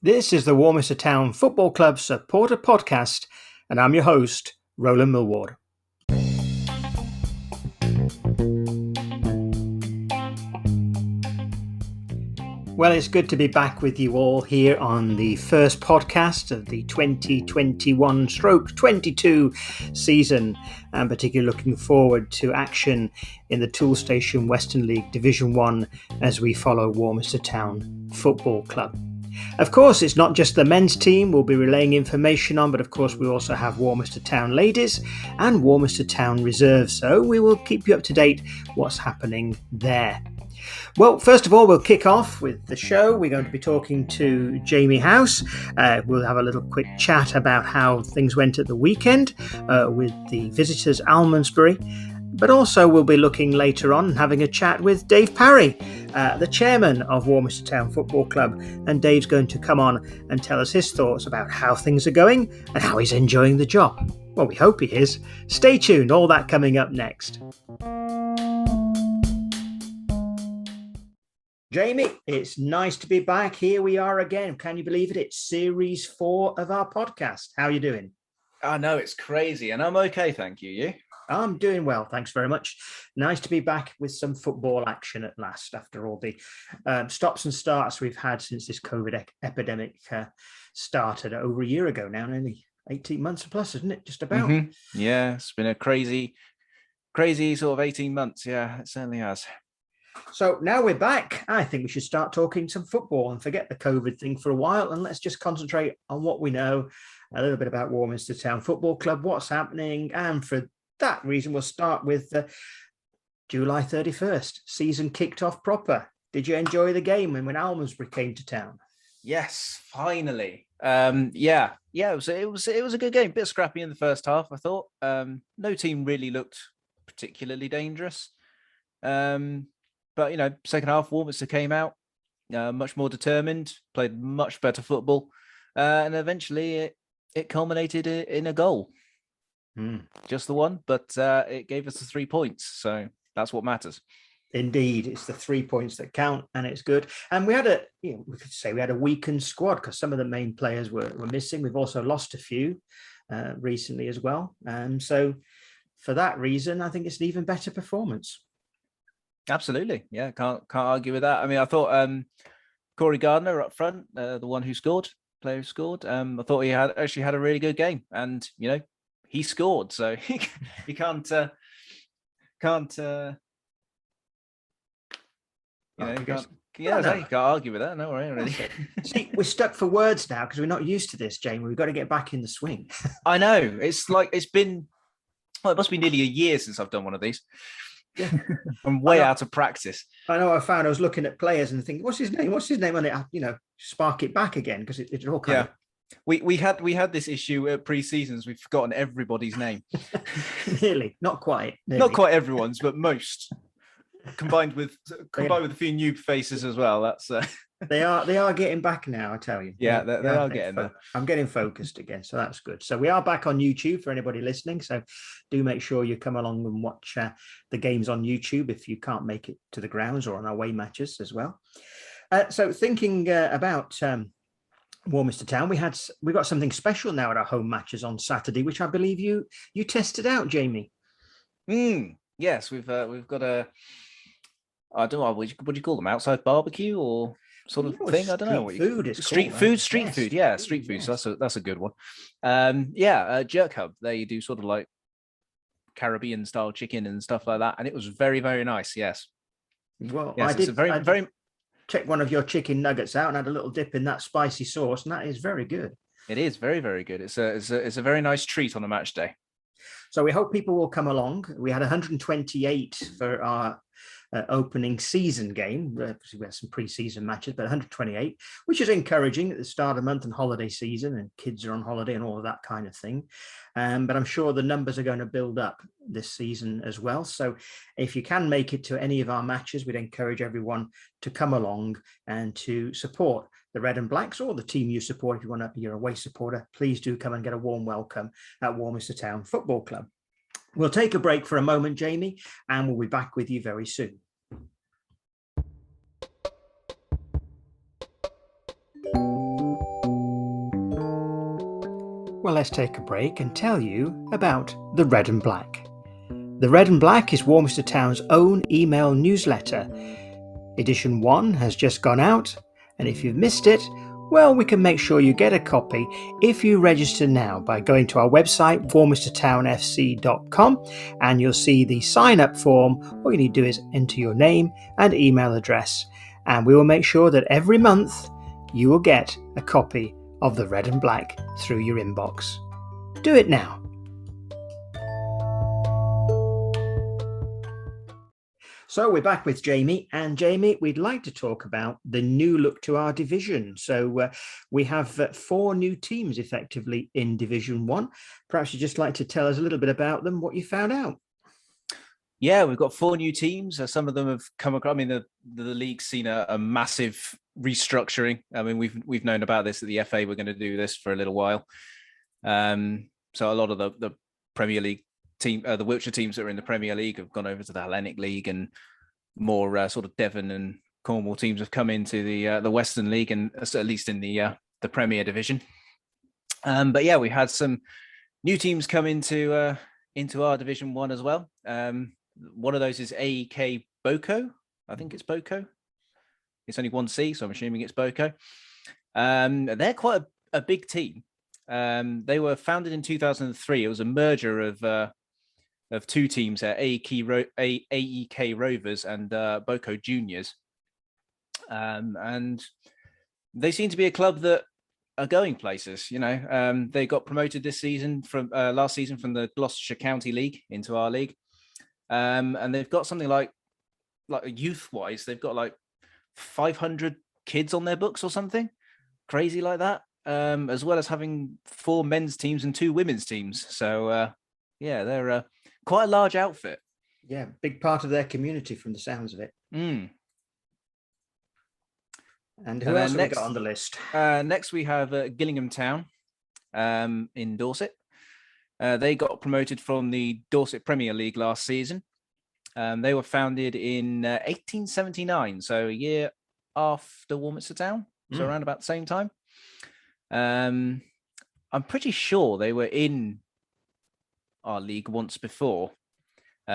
This is the Warminster Town Football Club supporter podcast, and I'm your host, Roland Millward. Well, it's good to be back with you all here on the first podcast of the 2021/22 season, and particularly looking forward to action in the Toolstation Western League Division 1 as we follow Warminster Town Football Club. Of course, it's not just the men's team we'll be relaying information on, but of course we also have Warminster Town ladies and Warminster Town reserves, so we will keep you up to date what's happening there. Well, first of all, we'll kick off with the show. We're going to be talking to Jamie House. We'll have a little quick chat about how things went at the weekend with the visitors Almondsbury. But also we'll be looking later on and having a chat with Dave Parry, the chairman of Warminster Town Football Club. And Dave's going to come on and tell us his thoughts about how things are going and how he's enjoying the job. Well, we hope he is. Stay tuned, all that coming up next. Jamie, it's nice to be back. Here we are again. Can you believe it? It's series 4 of our podcast. How are you doing? I know, it's crazy, and I'm okay, thank you. You? I'm doing well, thanks very much. Nice to be back with some football action at last after all the stops and starts we've had since this COVID epidemic started over a year ago now, nearly 18 months plus, isn't it? Just about. Mm-hmm. Yeah, it's been a crazy sort of 18 months. Yeah, it certainly has. So now we're back. I think we should start talking some football and forget the COVID thing for a while, and let's just concentrate on what we know, a little bit about Warminster Town Football Club, what's happening, and for that reason, we'll start with July 31st. Season kicked off proper. Did you enjoy the game when Almondsbury came to town? Yes, finally. It was a good game. Bit scrappy in the first half, I thought. No team really looked particularly dangerous. But second half, Warminster came out much more determined, played much better football, and eventually it culminated in a goal. Just the one, but it gave us the 3 points, so that's what matters. Indeed, it's the 3 points that count, and it's good. And we had we could say we had a weakened squad because some of the main players were missing. We've also lost a few recently as well, and so for that reason, I think it's an even better performance. Absolutely, yeah, can't argue with that. I mean, I thought Corey Gardner up front, the one who scored, player who scored. I thought he had a really good game, and he scored, so you can't argue with that. No worry, really. See, we're stuck for words now because we're not used to this, Jamie. We've got to get back in the swing. I know. It's like it must be nearly a year since I've done one of these. Yeah. I'm way out of practice. I know. I was looking at players and thinking, what's his name on it? Spark it back again because it all kind of. We had this issue at pre-seasons. We've forgotten everybody's name. Nearly, not quite. Not quite everyone's, but most. Combined with a few new faces as well. That's they are getting back now. I tell you. Yeah, they are getting there. I'm getting focused again, so that's good. So we are back on YouTube for anybody listening. So do make sure you come along and watch the games on YouTube if you can't make it to the grounds or on away matches as well. So thinking about Warminster Town, we got something special now at our home matches on Saturday, which I believe you tested out, Jamie. Yes, we've got a. I don't know what do you call them, outside barbecue or sort of thing. I don't know what food is street called, food. Street food, yeah, street food. So that's a good one. Jerk Hub. They do sort of like Caribbean style chicken and stuff like that, and it was very, very nice. Yes. Well, yes, I did check one of your chicken nuggets out and had a little dip in that spicy sauce, and that is very good. It is very, very good. It's a very nice treat on a match day. So we hope people will come along. We had 128 for our opening season game. We had some pre-season matches, but 128, which is encouraging at the start of the month and holiday season, and kids are on holiday and all of that kind of thing. But I'm sure the numbers are going to build up this season as well. So if you can make it to any of our matches, we'd encourage everyone to come along and to support the Red and Blacks or the team you support. If you're a away supporter, please do come and get a warm welcome at Warminster Town Football Club. We'll take a break for a moment, Jamie, and we'll be back with you very soon. Well, let's take a break and tell you about the Red and Black. The Red and Black is Warminster Town's own email newsletter. Edition 1 has just gone out, and if you've missed it, well, we can make sure you get a copy if you register now by going to our website, warminstertownfc.com, and you'll see the sign-up form. All you need to do is enter your name and email address, and we will make sure that every month you will get a copy of the Red and Black through your inbox. Do it now. So we're back with Jamie, and Jamie, we'd like to talk about the new look to our division. So we have 4 new teams effectively in Division 1. Perhaps you'd just like to tell us a little bit about them, what you found out. Yeah, we've got 4 new teams. Some of them have come across. I mean, the league's seen a massive restructuring. I mean, we've known about this at the FA. We're going to do this for a little while. So a lot of the Premier League team, the Wiltshire teams that are in the Premier League have gone over to the Hellenic League, and more sort of Devon and Cornwall teams have come into the Western League, and at least in the Premier Division. But yeah, we had some new teams come into our Division 1 as well. One of those is AEK Boko. I think it's Boko. It's only 1C, so I'm assuming it's Boko. They're quite a big team. They were founded in 2003. It was a merger of 2 teams, AEK Rovers and Boko Juniors. And they seem to be a club that are going places. You know, they got promoted this season from last season from the Gloucestershire County League into our league. And they've got something like youth-wise, they've got like 500 kids on their books or something crazy like that, as well as having 4 men's teams and 2 women's teams. So yeah, they're quite a large outfit. Yeah, big part of their community from the sounds of it. And who else have we got on the list? Next we have Gillingham Town in Dorset. They got promoted from the Dorset Premier League last season. They were founded in 1879, so a year after Warminster Town, so around about the same time. I'm pretty sure they were in our league once before. They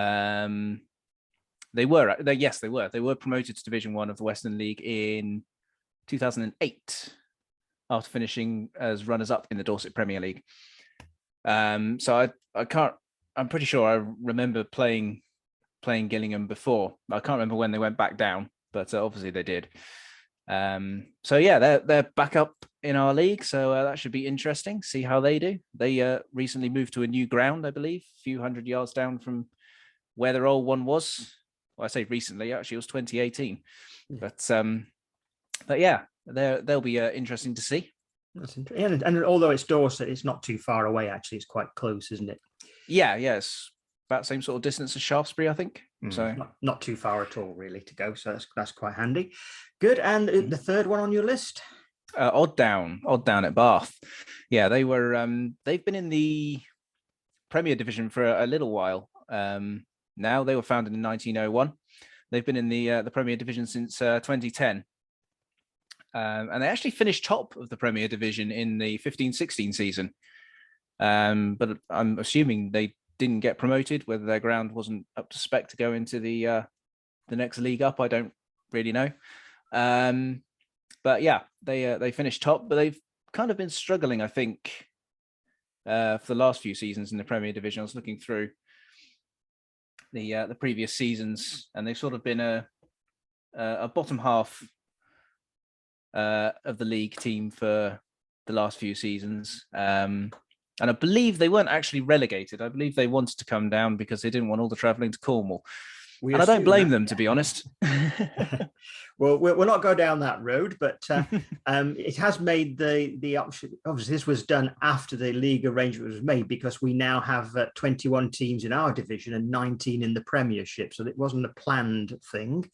were. They were promoted to Division 1 of the Western League in 2008 after finishing as runners-up in the Dorset Premier League. So I'm pretty sure I remember playing Gillingham before. I can't remember when they went back down, but obviously they did. So yeah, they're back up in our league, so that should be interesting. See how they do. They recently moved to a new ground, I believe, a few hundred yards down from where their old one was. Well, I say recently, actually, it was 2018. But yeah, they'll be interesting to see. That's interesting. And although it's Dorset, it's not too far away. Actually, it's quite close, isn't it? Yeah, it's about the same sort of distance as Shaftesbury, I think. So not too far at all, really, to go. So that's quite handy. Good. And the third one on your list, Odd Down at Bath. Yeah, they were. They've been in the Premier Division for a little while. Now they were founded in 1901. They've been in the Premier Division since 2010. And they actually finished top of the Premier Division in the 15-16 season. But I'm assuming they didn't get promoted, whether their ground wasn't up to spec to go into the next league up. I don't really know. But yeah, they finished top, but they've kind of been struggling, I think, for the last few seasons in the Premier Division. I was looking through the previous seasons, and they've sort of been a bottom half of the league team for the last few seasons. And I believe they weren't actually relegated. I believe they wanted to come down because they didn't want all the travelling to Cornwall. And I don't blame them, to be honest. Well, we'll not go down that road, but it has made the option. Obviously, this was done after the league arrangement was made, because we now have 21 teams in our division and 19 in the Premiership. So it wasn't a planned thing.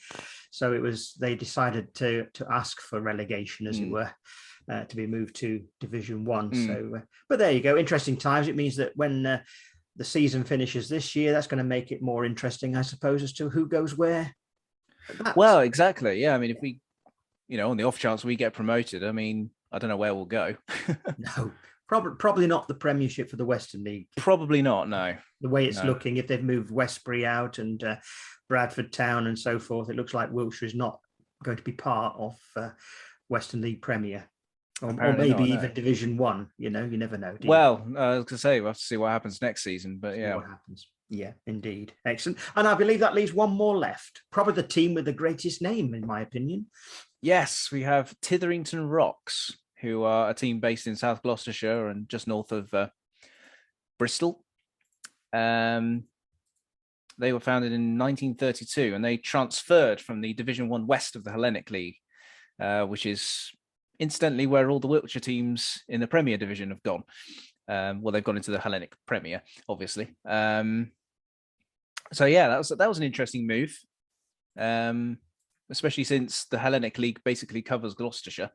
So they decided to ask for relegation, as it were, to be moved to Division 1. So, but there you go. Interesting times. It means that when the season finishes this year, that's going to make it more interesting, I suppose, as to who goes where. Well, exactly. Yeah. I mean, if we, on the off chance we get promoted, I mean, I don't know where we'll go. No, Probably not the Premiership for the Western League. Probably not, no. The way it's looking, if they've moved Westbury out and Bradford Town and so forth, it looks like Wiltshire is not going to be part of Western League Premier. Or maybe even Division 1, you never know. Well, I was going to say, we'll have to see what happens next season, but yeah. What happens. Yeah, indeed. Excellent. And I believe that leaves one more left. Probably the team with the greatest name, in my opinion. Yes, we have Tithington Rocks, who are a team based in South Gloucestershire and just north of Bristol. They were founded in 1932 and they transferred from the Division 1 West of the Hellenic League, which is incidentally where all the Wiltshire teams in the Premier Division have gone. Well, they've gone into the Hellenic Premier, obviously. So yeah, that was an interesting move, especially since the Hellenic League basically covers Gloucestershire,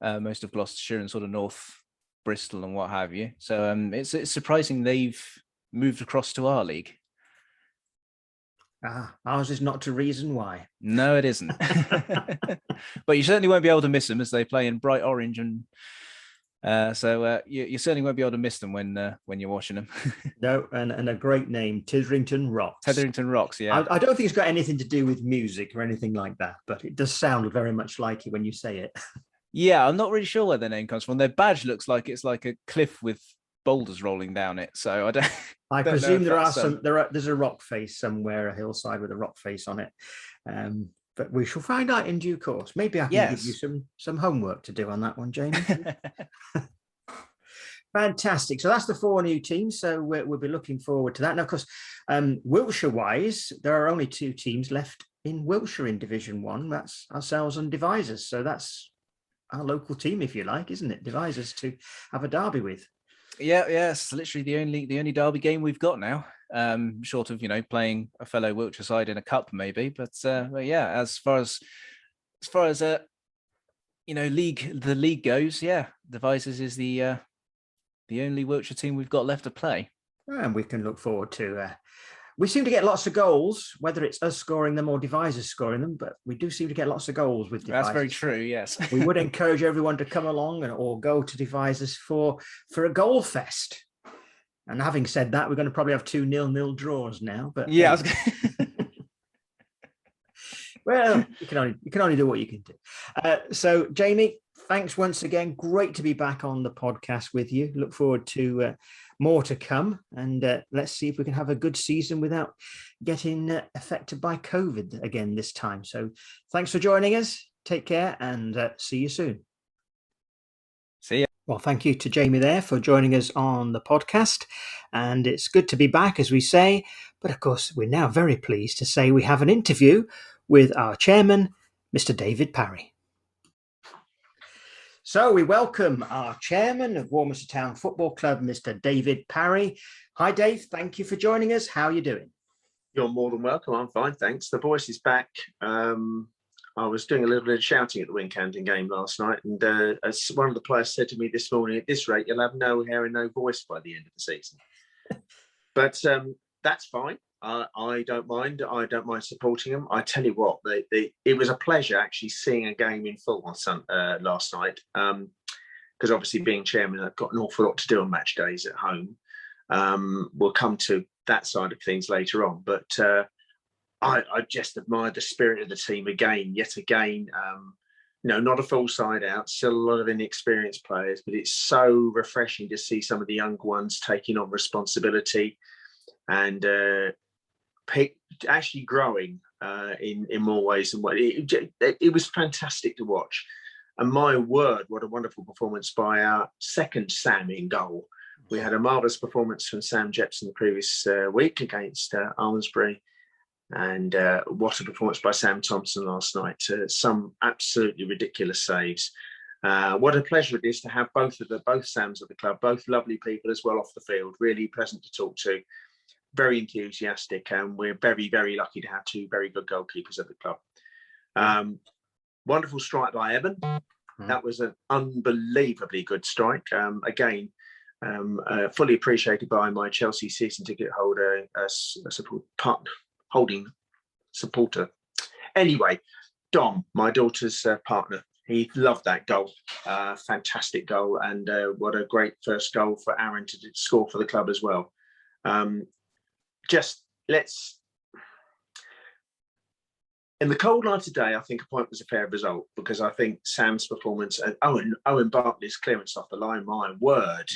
most of Gloucestershire and sort of North Bristol and what have you. So it's surprising they've moved across to our league. Ours is not to reason why. No, it isn't. But you certainly won't be able to miss them as they play in bright orange, and so you certainly won't be able to miss them when you're watching them. No, and a great name, Tithington Rocks. Tithington Rocks, yeah. I don't think it's got anything to do with music or anything like that, but it does sound very much like it when you say it. Yeah, I'm not really sure where their name comes from. Their badge looks like it's like a cliff with boulders rolling down it. So I don't. I presume there's a rock face somewhere, a hillside with a rock face on it. But we shall find out in due course. Maybe I can give you some homework to do on that one, Jamie. Fantastic. So that's the 4 new teams. So we'll be looking forward to that. Now, of course, Wiltshire-wise, there are only 2 teams left in Wiltshire in Division 1. That's ourselves and Devisers. So that's our local team, if you like, isn't it? Devisers to have a derby with. Yeah, it's literally the only derby game we've got now. Short of playing a fellow Wiltshire side in a cup maybe, but yeah, as far as the league goes, yeah, Devisers is the only Wiltshire team we've got left to play, and we can look forward to. We seem to get lots of goals, whether it's us scoring them or Devisers scoring them, but we do seem to get lots of goals with Devisers. That's very true, yes. We would encourage everyone to come along or go to Devisers for a goal fest. And having said that, we're going to probably have 2 0-0 draws now. But yeah, well, you can only do what you can do. So, Jamie, thanks once again. Great to be back on the podcast with you. Look forward to more to come, and let's see if we can have a good season without getting affected by COVID again this time. So, thanks for joining us. Take care, and see you soon. See ya. Well, thank you to Jamie there for joining us on the podcast. And it's good to be back, as we say. But of course, we're now very pleased to say we have an interview with our chairman, Mr. David Parry. So we welcome our chairman of Warminster Town Football Club, Mr. David Parry. Hi, Dave. Thank you for joining us. How are you doing? You're more than welcome. I'm fine, thanks. The voice is back. I was doing a little bit of shouting at the Wincanton game last night, and as one of the players said to me this morning, at this rate, you'll have no hair and no voice by the end of the season. But that's fine. I don't mind. I don't mind supporting them. I tell you what, it was a pleasure actually seeing a game in full on last night, because obviously being chairman, I've got an awful lot to do on match days at home. We'll come to that side of things later on, but I just admired the spirit of the team yet again. Not a full side out, still a lot of inexperienced players, but it's so refreshing to see some of the young ones taking on responsibility and actually growing in more ways than one. It was fantastic to watch. And my word, what a wonderful performance by our second Sam in goal. We had a marvellous performance from Sam Jepson the previous week against Almondbury. And what a performance by Sam Thompson last night. Some absolutely ridiculous saves. What a pleasure it is to have both Sams at the club, both lovely people as well off the field, really pleasant to talk to, very enthusiastic, and we're very, very lucky to have 2 very good goalkeepers at the club. Wonderful strike by Evan. That was an unbelievably good strike. Again, fully appreciated by my Chelsea season ticket holder, holding supporter. Anyway, Dom, my daughter's partner, He loved that goal. Fantastic goal. And what a great first goal for Aaron to score for the club as well. In the cold light today, I think a point was a fair result, because I think Sam's performance and Owen Bartley's clearance off the line, my word,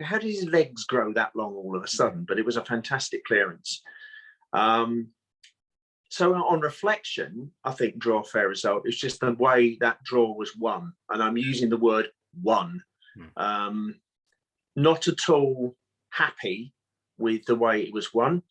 how did his legs grow that long all of a sudden? But it was a fantastic clearance. So on reflection, I think draw a fair result. It's just the way that draw was won, and I'm using the word won. Not at all happy with the way it was won.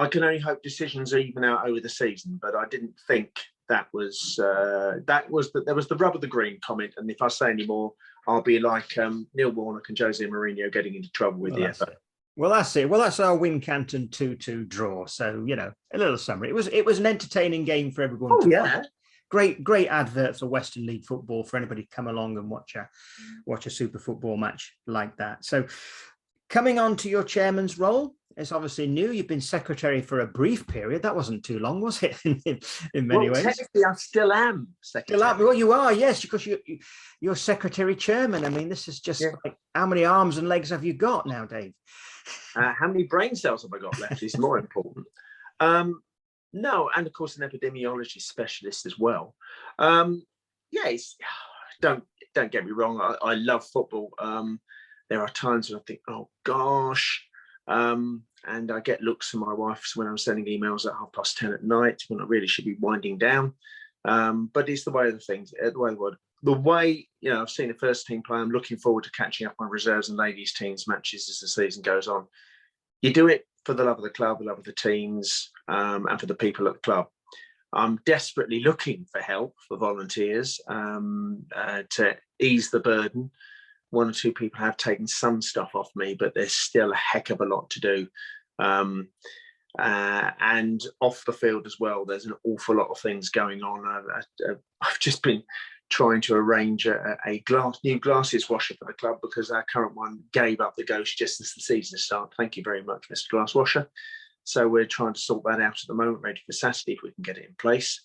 I can only hope decisions even out over the season, but I didn't think there was the rub of the green comment. And if I say any more, I'll be like Neil Warnock and Jose Mourinho getting into trouble with the FA. Well, that's it. Well, that's our Wincanton 2-2 draw. So, a little summary. It was an entertaining game for everyone. Yeah. Great advert for Western League football for anybody to come along and watch a super football match like that. So, coming on to your chairman's role, it's obviously new. You've been secretary for a brief period. That wasn't too long, was it? in many ways. Technically, I still am secretary. Well, you are, yes, because you're secretary chairman. I mean, this is just like, how many arms and legs have you got now, Dave? How many brain cells have I got left is more important. No, and of course an epidemiology specialist as well. Don't get me wrong. I love football. There are times when I think, oh gosh, and I get looks from my wife when I'm sending emails at 10:30 at night when I really should be winding down. But it's the way of the things. The way I've seen the first team play. I'm looking forward to catching up on reserves and ladies' teams matches as the season goes on. You do it for the love of the club, the love of the teams, and for the people at the club. I'm desperately looking for help for volunteers to ease the burden. One or two people have taken some stuff off me, but there's still a heck of a lot to do. And off the field as well, there's an awful lot of things going on. I've just been trying to arrange a new glasses washer for the club, because our current one gave up the ghost just as the season started. Thank you very much, Mr. Glass Washer. So we're trying to sort that out at the moment, ready for Saturday if we can get it in place.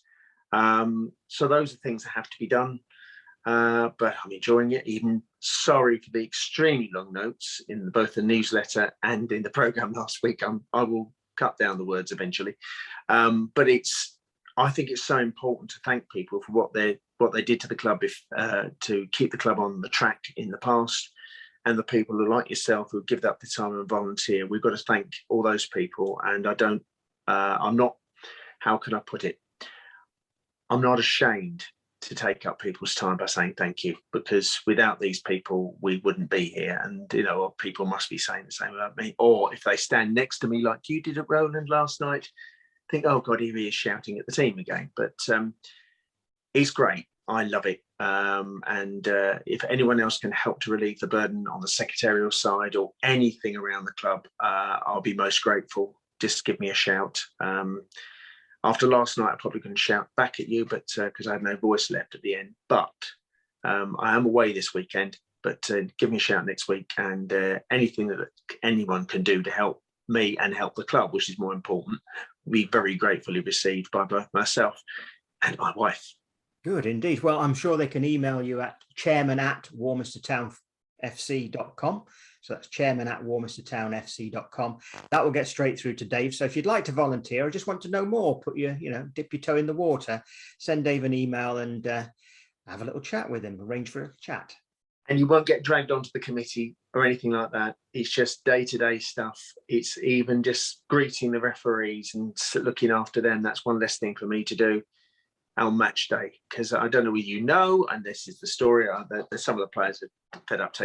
So those are things that have to be done. But I'm enjoying it. Even sorry for the extremely long notes in both the newsletter and in the programme last week. I will cut down the words eventually. But I think it's so important to thank people for what they did to the club to keep the club on the track in the past, and the people who, like yourself, who give up the time and volunteer. We've got to thank all those people. And I'm not, how can I put it? I'm not ashamed to take up people's time by saying thank you, because without these people, we wouldn't be here. And, people must be saying the same about me. Or if they stand next to me like you did at Roland last night, think, oh God, here he is shouting at the team again. But it's great. I love it. And if anyone else can help to relieve the burden on the secretarial side or anything around the club, I'll be most grateful. Just give me a shout. After last night, I probably couldn't shout back at you, but because I had no voice left at the end. But I am away this weekend. But give me a shout next week, and anything that anyone can do to help me and help the club, which is more important, will be very gratefully received by both myself and my wife. Good indeed. Well, I'm sure they can email you at chairman@warminstertownfc.com. So that's chairman@warminstertownfc.com. That will get straight through to Dave. So if you'd like to volunteer or just want to know more, dip your toe in the water, send Dave an email and have a little chat with him, arrange for a chat. And you won't get dragged onto the committee or anything like that. It's just day-to-day stuff. It's even just greeting the referees and looking after them. That's one less thing for me to do on match day, because I don't know and this is the story. There's some of the players are fed up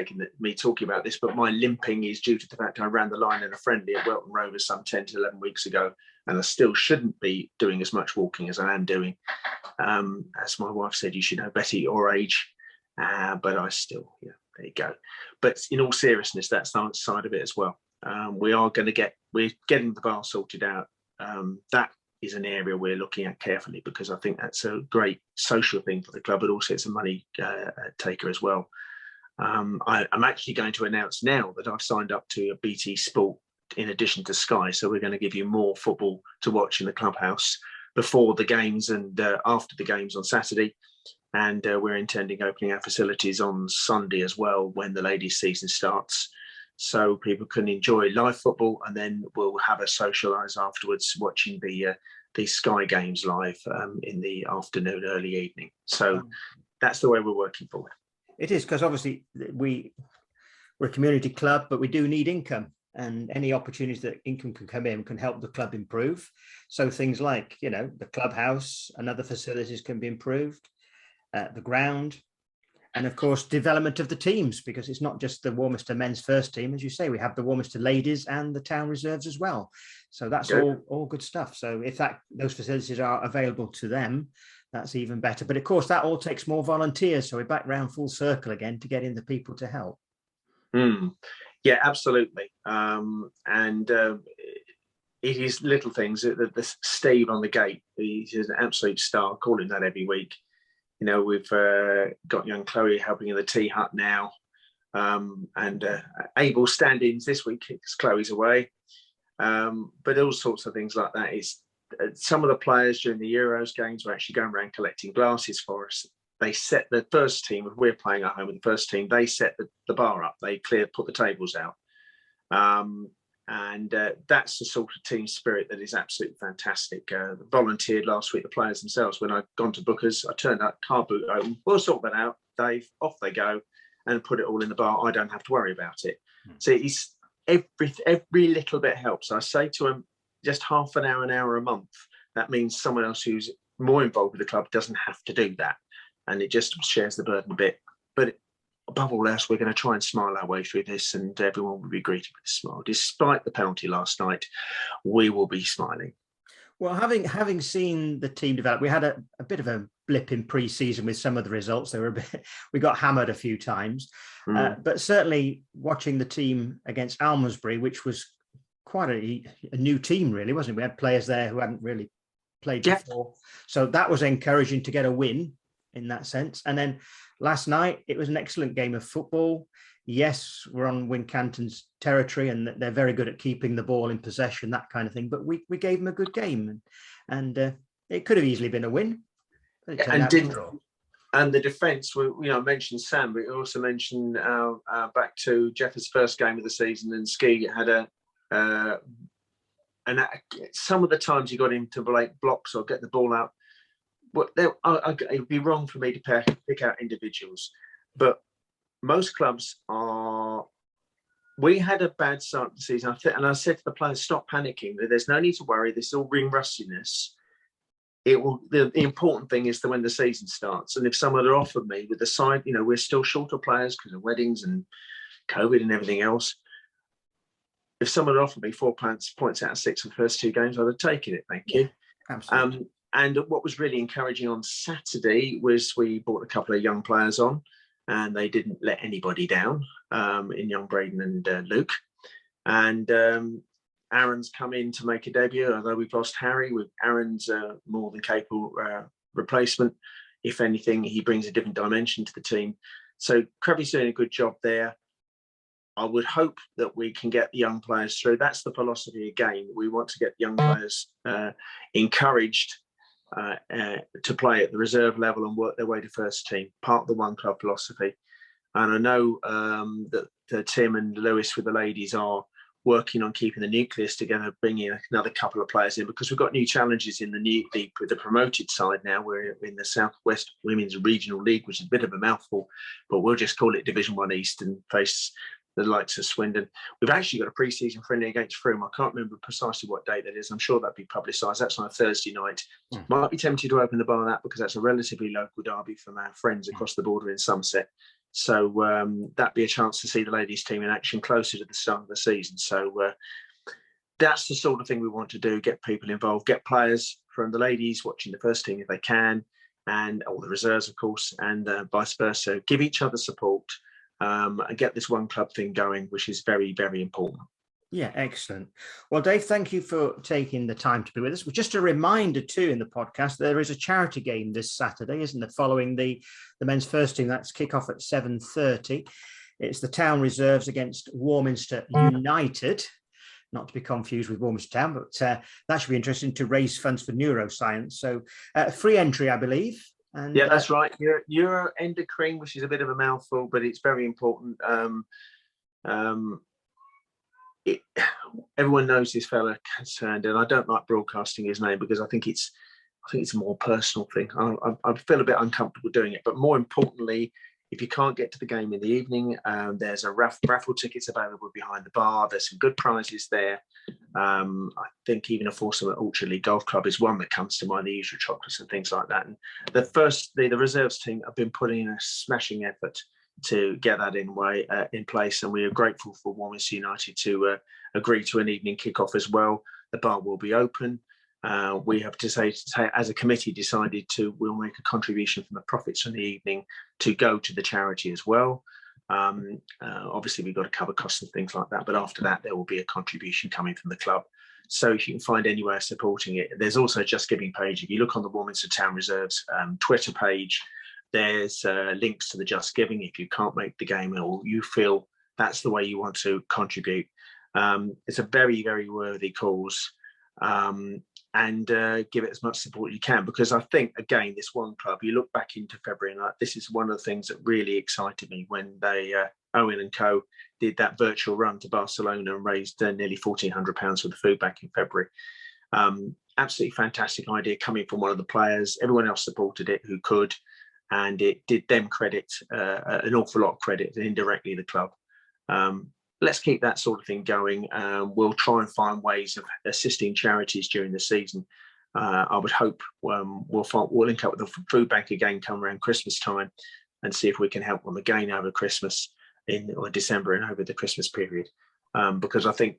me talking about this, but my limping is due to the fact I ran the line in a friendly at Welton Rovers some 10 to 11 weeks ago, and I still shouldn't be doing as much walking as I am doing. As my wife said, you should know better your age, but I still, there you go. But in all seriousness, that's the side of it as well. We're getting the VAR sorted out. That is an area we're looking at carefully, because I think that's a great social thing for the club, but also it's a money taker as well. I'm actually going to announce now that I've signed up to a BT Sport in addition to Sky, so we're going to give you more football to watch in the clubhouse. before the games and after the games on Saturday. And we're intending opening our facilities on Sunday as well when the ladies' season starts, so people can enjoy live football, and then we'll have a socialise afterwards watching the Sky Games live in the afternoon, early evening. So that's the way we're working forward. It is, because obviously we're a community club, but we do need income, and any opportunities that income can come in can help the club improve. So things like, the clubhouse and other facilities can be improved, the ground, and of course development of the teams, because it's not just the Warminster men's first team. As you say, we have the Warminster ladies and the town reserves as well. So that's all good stuff. So if those facilities are available to them, that's even better. But of course that all takes more volunteers. So we're back round full circle again to get in the people to help. Yeah, absolutely. It is little things. The Steve on the gate, he's an absolute star. I call him that every week. We've got young Chloe helping in the tea hut now, and able stand-ins this week because Chloe's away. But all sorts of things like that. Is some of the players during the Euros games were actually going around collecting glasses for us. They set the first team, if we're playing at home with the first team, they set the bar up. They put the tables out. And that's the sort of team spirit that is absolutely fantastic. Volunteered last week, the players themselves. When I'd gone to Booker's, I turned that car boot open. We'll sort that out, Dave. Off they go, and put it all in the bar. I don't have to worry about it. So it's every little bit helps. I say to them, just half an hour a month. That means someone else who's more involved with the club doesn't have to do that, and it just shares the burden a bit. But above all else, we're going to try and smile our way through this, and everyone will be greeted with a smile. Despite the penalty last night, we will be smiling. Well, having seen the team develop, we had a bit of a blip in pre-season with some of the results. We got hammered a few times, but certainly watching the team against Almesbury, which was quite a new team, really, wasn't it? We had players there who hadn't really played before, so that was encouraging to get a win in that sense. And then last night, it was an excellent game of football. Yes, we're on Wincanton's territory, and they're very good at keeping the ball in possession, that kind of thing. But we gave them a good game, and it could have easily been a win. But it turned out to draw. And the defence, I mentioned Sam, but we also mentioned back to Jeff's first game of the season, and Ski had some of the times he got him to break blocks or get the ball out. But it would be wrong for me to pick out individuals, but most clubs are. We had a bad start to the season, and I said to the players, "Stop panicking. There's no need to worry. This is all ring rustiness. It will. The important thing is that when the season starts, and if someone had offered me with the side, we're still short of players because of weddings and COVID and everything else. If someone had offered me 4 points out of 6 in the first 2 games, I'd have taken it. Thank you. Absolutely. And what was really encouraging on Saturday was we brought a couple of young players on, and they didn't let anybody down in young Braden and Luke. And Aaron's come in to make a debut, although we've lost Harry. Aaron's more than capable replacement. If anything, he brings a different dimension to the team. So Krabby's doing a good job there. I would hope that we can get the young players through. That's the philosophy again. We want to get young players encouraged to play at the reserve level and work their way to first team, part of the one club philosophy. And I know that Tim and Lewis with the ladies are working on keeping the nucleus together, bringing another couple of players in, because we've got new challenges in the promoted side now. We're in the Southwest Women's Regional League, which is a bit of a mouthful, but we'll just call it Division 1 East and face the likes of Swindon. We've actually got a pre-season friendly against Frome. I can't remember precisely what date that is. I'm sure that'll be publicised. That's on a Thursday night. Might be tempted to open the bar on that because that's a relatively local derby from our friends across the border in Somerset. So that'd be a chance to see the ladies' team in action closer to the start of the season. So that's the sort of thing we want to do, get people involved, get players from the ladies watching the first team if they can, and all the reserves, of course, and vice versa. Give each other support. And get this one club thing going, which is very, very important. Yeah, excellent. Well, Dave, thank you for taking the time to be with us. Just a reminder too in the podcast, there is a charity game this Saturday, isn't there, following the men's first team. That's kick-off at 7:30. It's the town reserves against Warminster United. not to be confused with Warminster Town, but that should be interesting to raise funds for neuroscience. So free entry, I believe. And, yeah, that's right. Neuroendocrine, which is a bit of a mouthful, but it's very important. Everyone knows this fella concerned, and I don't like broadcasting his name because I think it's a more personal thing. I feel a bit uncomfortable doing it, but more importantly, if you can't get to the game in the evening, there's a raffle tickets available behind the bar. There's some good prizes there. I think even a foursome at Orchard League Golf Club is one that comes to mind, the usual chocolates and things like that. And the reserves team have been putting in a smashing effort to get that in place, and we are grateful for Warminster United to agree to an evening kickoff as well. The bar will be open. We have as a committee decided we'll make a contribution from the profits from the evening to go to the charity as well. Obviously we've got to cover costs and things like that, but after that there will be a contribution coming from the club. So if you can find anywhere supporting it, there's also a Just Giving page. If you look on the Warminster Town Reserves Twitter page, there's links to the Just Giving if you can't make the game or you feel that's the way you want to contribute. It's a very, very worthy cause. And give it as much support you can, because I think, again, this one club, you look back into February and this is one of the things that really excited me when they Owen and co did that virtual run to Barcelona and raised nearly £1,400 for the food bank in February. Absolutely fantastic idea coming from one of the players. Everyone else supported it who could, and it did them credit, an awful lot of credit, and indirectly the club. Let's keep that sort of thing going. We'll try and find ways of assisting charities during the season. I would hope we'll link up with the food bank again come around Christmas time and see if we can help them again over Christmas or December and over the Christmas period. Because I think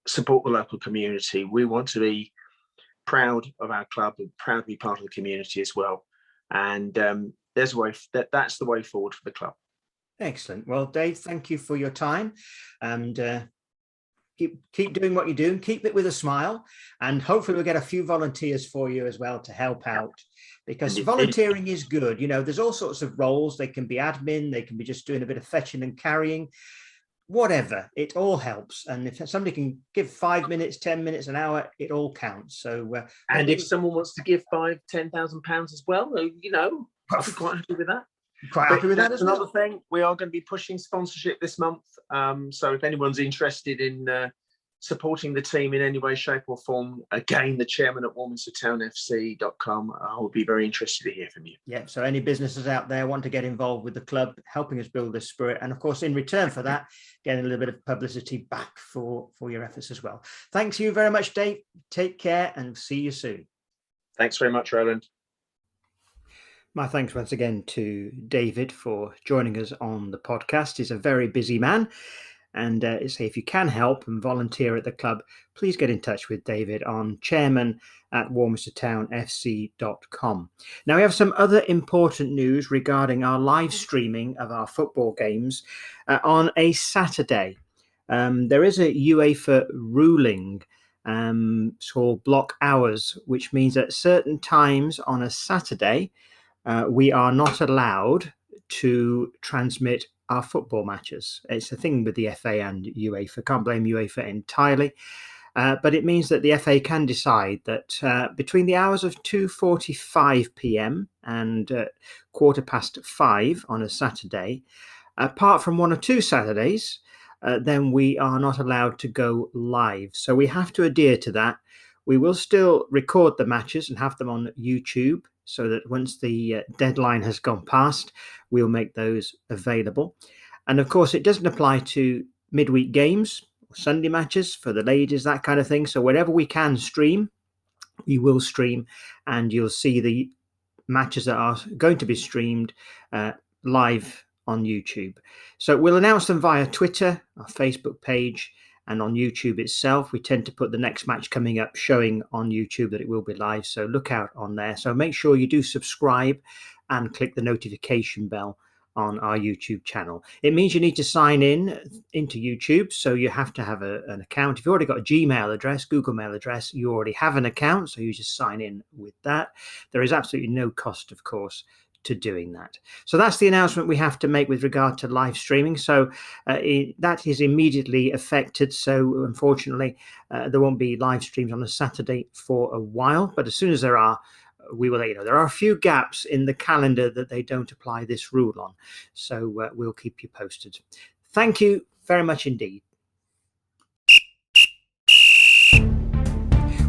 support the local community. We want to be proud of our club and proud to be part of the community as well. And there's a way that's the way forward for the club. Excellent. Well, Dave, thank you for your time, and keep doing what you're doing. Keep it with a smile, and hopefully we'll get a few volunteers for you as well to help out, because volunteering is good. You know, there's all sorts of roles. They can be admin, they can be just doing a bit of fetching and carrying, whatever. It all helps. And if somebody can give 5 minutes, 10 minutes, an hour, it all counts. So, and if someone wants to give £5,000-10,000 as well, you know, I'll be quite happy with that. Quite happy with that as well. Another thing, we are going to be pushing sponsorship this month. So if anyone's interested in supporting the team in any way, shape or form, again, the chairman at warminstertownfc.com, I would be very interested to hear from you. Yeah, so any businesses out there want to get involved with the club, helping us build this spirit, and of course, in return for that, getting a little bit of publicity back for your efforts as well. Thanks you very much, Dave. Take care and see you soon. Thanks very much, Roland. My thanks once again to David for joining us on the podcast. He's a very busy man, and if you can help and volunteer at the club, please get in touch with David on chairman@warminstertownfc.com. Now, we have some other important news regarding our live streaming of our football games on a Saturday. There is a UEFA ruling called block hours, which means at certain times on a Saturday, we are not allowed to transmit our football matches. It's a thing with the FA and UEFA. Can't blame UEFA entirely. But it means that the FA can decide that between the hours of 2:45 p.m. and 5:15 on a Saturday, apart from one or two Saturdays, then we are not allowed to go live. So we have to adhere to that. We will still record the matches and have them on YouTube, so that once the deadline has gone past, we'll make those available. And of course, it doesn't apply to midweek games, Sunday matches for the ladies, that kind of thing. So whenever we can stream, we will stream, and you'll see the matches that are going to be streamed live on YouTube. So we'll announce them via Twitter, our Facebook page, and on YouTube itself. We tend to put the next match coming up showing on YouTube that it will be live, so look out on there. So make sure you do subscribe and click the notification bell on our YouTube channel. It means you need to sign into YouTube, so you have to have an account. If you've already got a Gmail address, Google Mail address, you already have an account, so you just sign in with that. There is absolutely no cost, of course, to doing that. So that's the announcement we have to make with regard to live streaming. So that is immediately affected. So unfortunately, there won't be live streams on a Saturday for a while. But as soon as there are, we will let you know. There are a few gaps in the calendar that they don't apply this rule on. So we'll keep you posted. Thank you very much indeed.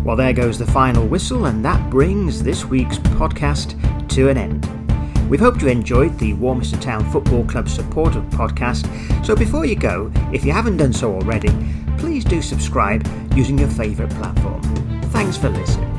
Well, there goes the final whistle, and that brings this week's podcast to an end. We've hoped you enjoyed the Warminster Town Football Club supporter podcast. So before you go, if you haven't done so already, please do subscribe using your favourite platform. Thanks for listening.